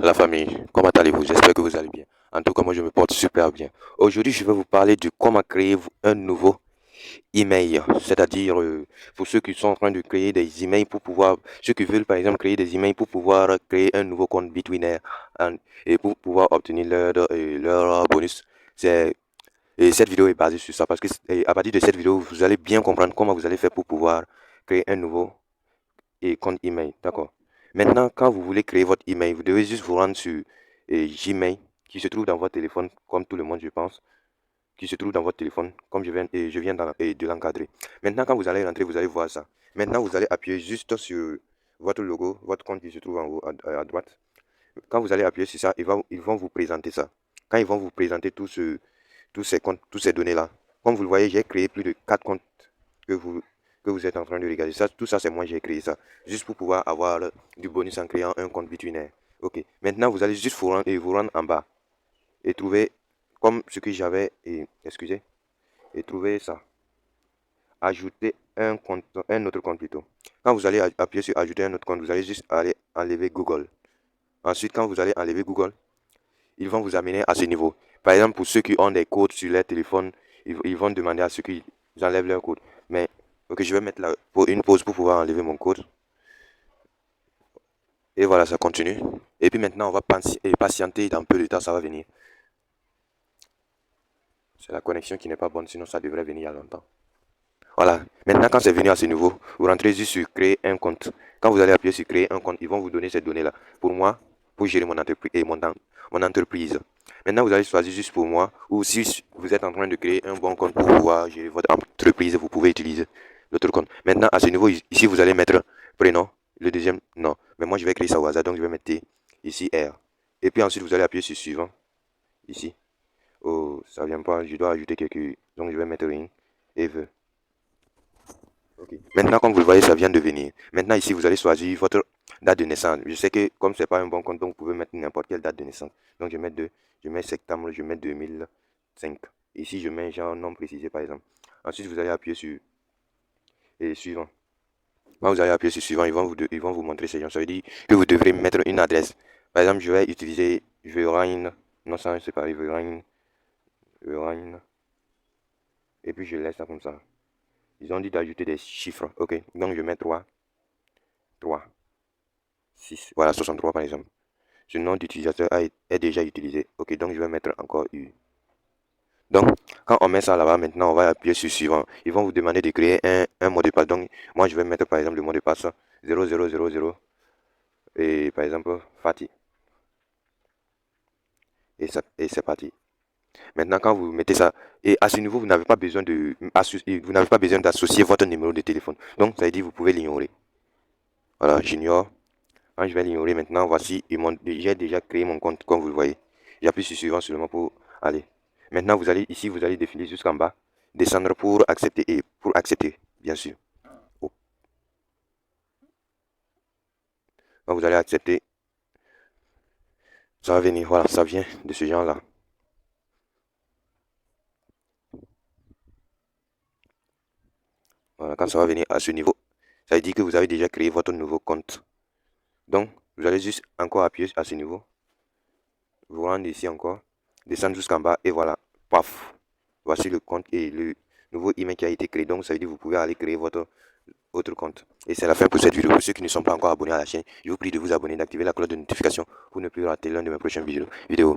La famille, comment allez-vous? J'espère que vous allez bien. En tout cas, moi, je me porte super bien. Aujourd'hui, je vais vous parler de comment créer un nouveau email. C'est-à-dire, pour ceux qui sont en train de créer des emails pour pouvoir, ceux qui veulent, par exemple, créer des emails pour pouvoir créer un nouveau compte Bitwiner et pour pouvoir obtenir leur bonus. C'est, et cette vidéo est basée sur ça parce que à partir de cette vidéo, vous allez bien comprendre comment vous allez faire pour pouvoir créer un nouveau compte email. D'accord. Maintenant, quand vous voulez créer votre email, vous devez juste vous rendre sur Gmail qui se trouve dans votre téléphone, comme tout le monde, je pense, qui se trouve dans votre téléphone, comme je viens de l'encadrer. Maintenant, quand vous allez rentrer, vous allez voir ça. Maintenant, vous allez appuyer juste sur votre logo, votre compte qui se trouve en haut à droite. Quand vous allez appuyer sur ça, ils vont vous présenter ça. Quand ils vont vous présenter tous ces comptes, toutes ces données-là, comme vous le voyez, j'ai créé plus de 4 comptes que vous, que vous êtes en train de regarder. Ça, tout ça, c'est moi, j'ai créé ça. Juste pour pouvoir avoir du bonus en créant un compte Bitwiner. Ok. Maintenant, vous allez juste vous rendre en bas et trouver comme ce que j'avais, excusez, et trouver ça. Ajouter un compte, un autre compte plutôt. Quand vous allez appuyer sur ajouter un autre compte, vous allez juste aller enlever Google. Ensuite, quand vous allez enlever Google, ils vont vous amener à ce niveau. Par exemple, pour ceux qui ont des codes sur leur téléphone, ils vont demander à ceux qui enlèvent leur code. Mais, ok, je vais mettre une pause pour pouvoir enlever mon code. Et voilà, ça continue. Et puis maintenant, on va patienter dans peu de temps, ça va venir. C'est la connexion qui n'est pas bonne, sinon ça devrait venir il y a longtemps. Voilà. Maintenant, quand c'est venu à ce niveau, vous rentrez juste sur créer un compte. Quand vous allez appuyer sur créer un compte, ils vont vous donner ces données-là. Pour moi, pour gérer mon entreprise et mon entreprise. Maintenant, vous allez choisir juste pour moi. Ou si vous êtes en train de créer un bon compte pour pouvoir gérer votre entreprise, vous pouvez utiliser l'autre compte. Maintenant, à ce niveau, ici, vous allez mettre prénom. Le deuxième, non. Mais moi, je vais créer ça au hasard. Donc, je vais mettre ici R. Et puis ensuite, vous allez appuyer sur suivant. Ici. Oh, ça vient pas. Je dois ajouter quelque. Donc, je vais mettre ring et veut. Okay. Maintenant, comme vous le voyez, ça vient de venir. Maintenant, ici, vous allez choisir votre date de naissance. Je sais que comme c'est pas un bon compte, donc vous pouvez mettre n'importe quelle date de naissance. Donc, je mets septembre, je mets 2005. Ici, je mets genre nom précisé, par exemple. Ensuite, vous allez appuyer sur suivant. Quand vous allez appuyer sur suivant, ils vont vous montrer ces gens. Ça veut dire que vous devrez mettre une adresse. Par exemple, je vais utiliser Verein. Non, ça, c'est pas Verein. Verein. Et puis, je laisse ça comme ça. Ils ont dit d'ajouter des chiffres. Ok. Donc, je mets 3. 6, voilà, 63 par exemple. Ce nom d'utilisateur est déjà utilisé. Ok, donc je vais mettre encore U. Donc, quand on met ça là-bas, maintenant, on va appuyer sur suivant. Ils vont vous demander de créer un mot de passe. Donc, moi, je vais mettre par exemple le mot de passe 0000 et par exemple Fatih. Et c'est parti. Maintenant, quand vous mettez ça, et à ce niveau, vous n'avez pas besoin d'associer votre numéro de téléphone. Donc, ça veut dire que vous pouvez l'ignorer. Voilà, j'ignore. Quand je vais l'ignorer maintenant, voici, j'ai déjà créé mon compte comme vous le voyez. J'appuie sur suivant seulement pour aller. Maintenant, vous allez ici, vous allez défiler jusqu'en bas, descendre pour accepter et pour accepter, bien sûr. Oh. Quand vous allez accepter, ça va venir, voilà, ça vient de ce genre-là. Voilà, quand ça va venir à ce niveau, ça veut dire que vous avez déjà créé votre nouveau compte. Donc, vous allez juste encore appuyer à ce niveau, vous rendre ici encore, descendre jusqu'en bas et voilà, paf. Voici le compte et le nouveau email qui a été créé. Donc, ça veut dire que vous pouvez aller créer votre autre compte. Et c'est la fin pour cette vidéo. Pour ceux qui ne sont pas encore abonnés à la chaîne, je vous prie de vous abonner, d'activer la cloche de notification pour ne plus rater l'un de mes prochaines vidéos.